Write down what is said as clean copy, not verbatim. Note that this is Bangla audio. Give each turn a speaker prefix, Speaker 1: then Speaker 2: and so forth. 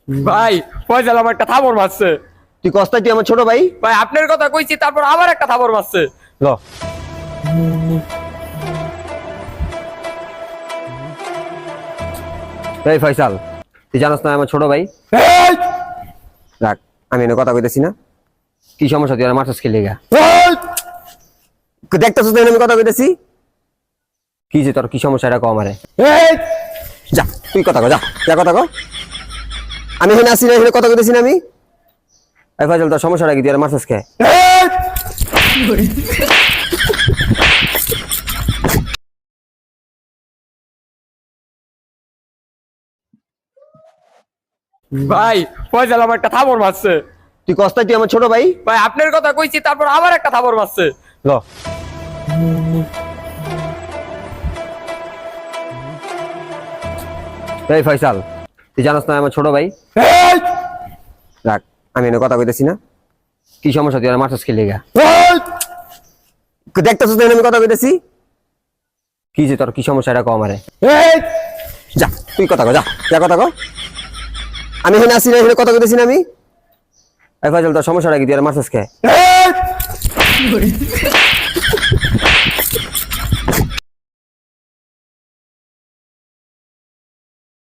Speaker 1: ভাই ফয়সাল আমার একটা থাপড় মারছে।
Speaker 2: তুই কস্তায় তুই আমার ছোট ভাই।
Speaker 1: ভাই আপনার কথা কইছি, তারপর আবার একটা থাপড় মারছে।
Speaker 2: ল এই ফয়সাল, তুই জানাস না আমার ছোট ভাই।
Speaker 1: এই!
Speaker 2: রাখ, আমি এনে কথা কইতেছি না। কি সমস্যা, তুই আর মার্চস খেলে গা
Speaker 1: এই!
Speaker 2: দেখতেছিস না আমি কথা কইতেছি? কি যে তোর কি সমস্যা এটা কও আমারে।
Speaker 1: এই!
Speaker 2: যা তুই কথা কও, যা যা কথা কও। আমি এখানে আসি না, এখানে কথা কইতেছি না আমি। এই ফয়সাল, তোর সমস্যাটা কি, তুই আর মার্চস খেয়ে?
Speaker 1: এই! ভাই ফয়সাল আমার একটা থাপড় মারছে।
Speaker 2: তুই কস্তায় তুই আমার ছোট ভাই।
Speaker 1: ভাই আপনার কথা কইছি, তারপর আবার একটা থাপড় মারছে।
Speaker 2: ল এই ফয়সাল, তুই জানাস না আমার ছোট ভাই।
Speaker 1: এই!
Speaker 2: রাখ, আমি এনে কথা কইতেছি না। কি সমস্যা, তুই আর মার্চস খেলে গা
Speaker 1: এই!
Speaker 2: দেখতেছিস না আমি কথা কইতেছি? কি যে তোর কি সমস্যা এটা কও আমারে।
Speaker 1: এই!
Speaker 2: যা তুই কথা কও, যা যা কথা কও। আমি এখানে আসি না, এখানে কথা কইতেছি না আমি। এই ফয়সাল, তোর সমস্যাটা কি, তুই আর মার্চস খেয়ে?
Speaker 1: এই!